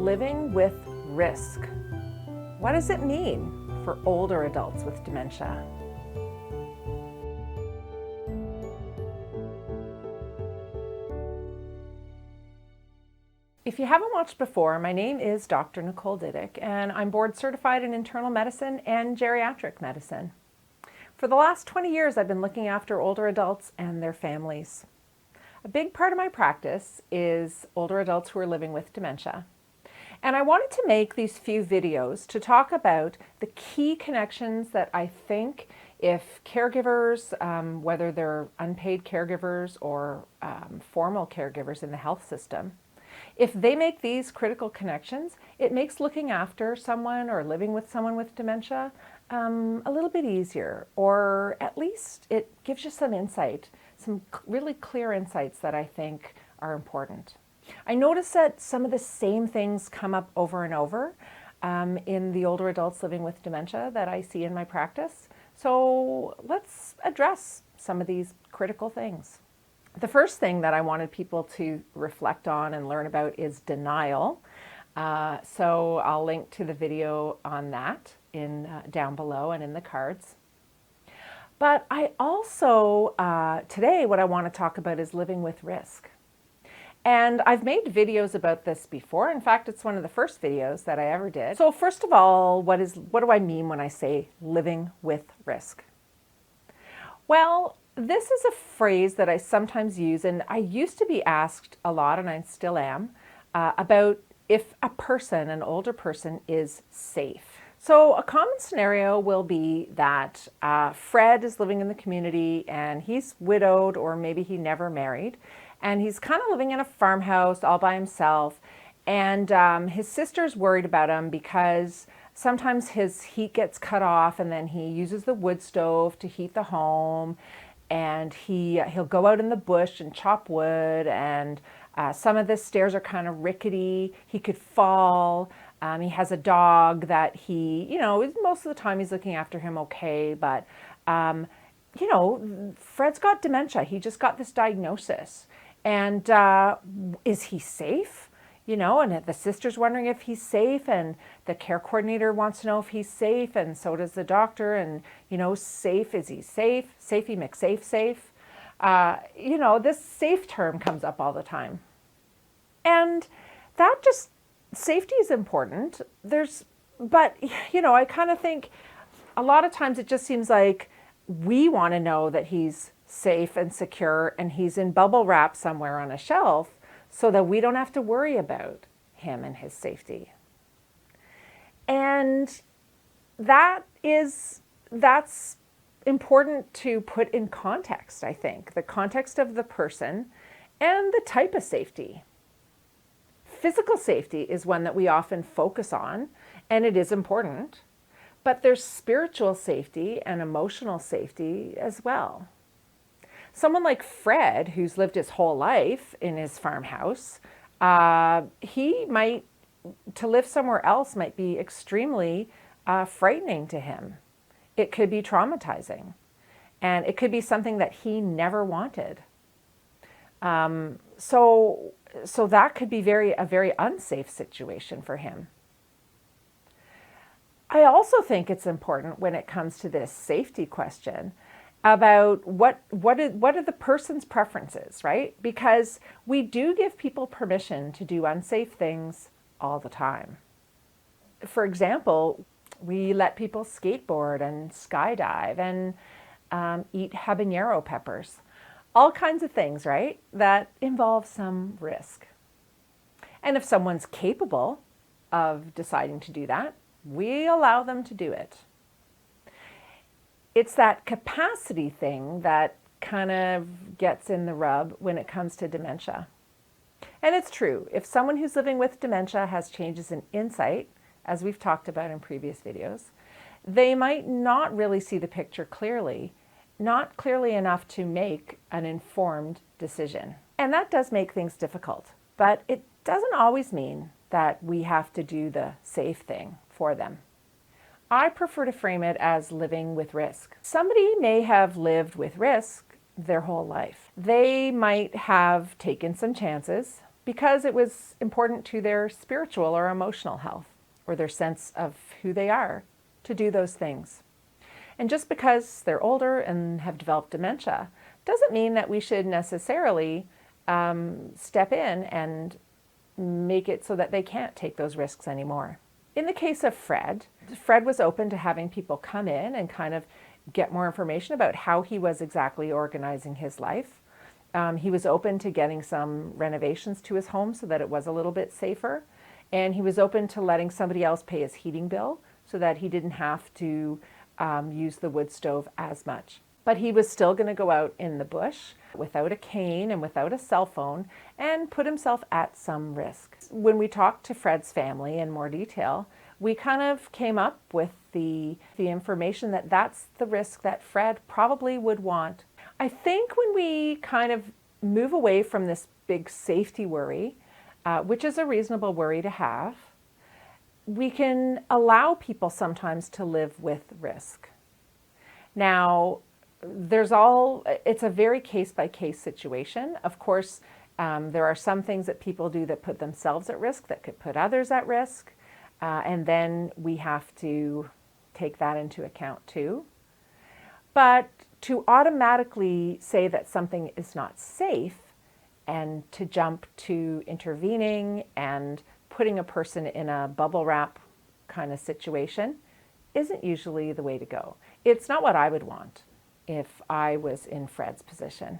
living with risk. What does it mean for older adults with dementia? If you haven't watched before, my name is Dr. Nicole Didyk, and I'm board certified in internal medicine and geriatric medicine. For the last 20 years, I've been looking after older adults and their families. A big part of my practice is older adults who are living with dementia. And I wanted to make these few videos to talk about the key connections that I think if caregivers, whether they're unpaid caregivers or formal caregivers in the health system, if they make these critical connections, it makes looking after someone or living with someone with dementia a little bit easier, or at least it gives you some insight, some really clear insights that I think are important. I notice that some of the same things come up over and over in the older adults living with dementia that I see in my practice. So let's address some of these critical things. The first thing that I wanted people to reflect on and learn about is denial. So I'll link to the video on that down below and in the cards. But I also, today what I want to talk about is living with risk. And I've made videos about this before. In fact, it's one of the first videos that I ever did. So first of all, what do I mean when I say living with risk? Well, this is a phrase that I sometimes use, and I used to be asked a lot, and I still am, about if a person, an older person, is safe. So a common scenario will be that Fred is living in the community and he's widowed, or maybe he never married, and he's kind of living in a farmhouse all by himself, and his sister's worried about him because sometimes his heat gets cut off and then he uses the wood stove to heat the home, and he'll go out in the bush and chop wood, and some of the stairs are kind of rickety. He could fall. He has a dog that most of the time he's looking after him okay, but Fred's got dementia. He just got this diagnosis. And is he safe? And the sister's wondering if he's safe, and the care coordinator wants to know if he's safe, and so does the doctor. And, safe, is he safe? Safey McSafe safe. This safe term comes up all the time. And safety is important. But I kind of think a lot of times it just seems like we want to know that he's safe and secure and he's in bubble wrap somewhere on a shelf, so that we don't have to worry about him and his safety. And that's important to put in context, I think. The context of the person and the type of safety. Physical safety is one that we often focus on, and it is important. But there's spiritual safety and emotional safety as well. Someone like Fred, who's lived his whole life in his farmhouse, to live somewhere else might be extremely frightening to him. It could be traumatizing, and it could be something that he never wanted. So that could be a very unsafe situation for him. I also think it's important when it comes to this safety question about what are the person's preferences, right? Because we do give people permission to do unsafe things all the time. For example, we let people skateboard and skydive and eat habanero peppers. All kinds of things, right? That involve some risk. And if someone's capable of deciding to do that, we allow them to do it. It's that capacity thing that kind of gets in the rub when it comes to dementia. And it's true, if someone who's living with dementia has changes in insight, as we've talked about in previous videos, they might not really see the picture clearly, not clearly enough to make an informed decision. And that does make things difficult, but it doesn't always mean that we have to do the safe thing for them. I prefer to frame it as living with risk. Somebody may have lived with risk their whole life. They might have taken some chances. because it was important to their spiritual or emotional health or their sense of who they are to do those things. And just because they're older and have developed dementia doesn't mean that we should necessarily step in and make it so that they can't take those risks anymore. In the case of Fred was open to having people come in and kind of get more information about how he was exactly organizing his life. He was open to getting some renovations to his home so that it was a little bit safer. And he was open to letting somebody else pay his heating bill so that he didn't have to use the wood stove as much. But he was still going to go out in the bush without a cane and without a cell phone and put himself at some risk. When we talked to Fred's family in more detail, we kind of came up with the information that that's the risk that Fred probably would want. I think when we kind of move away from this big safety worry, which is a reasonable worry to have, we can allow people sometimes to live with risk. Now, it's a very case-by-case situation. Of course, there are some things that people do that put themselves at risk, that could put others at risk, and then we have to take that into account too. But to automatically say that something is not safe and to jump to intervening and putting a person in a bubble wrap kind of situation isn't usually the way to go. It's not what I would want if I was in Fred's position.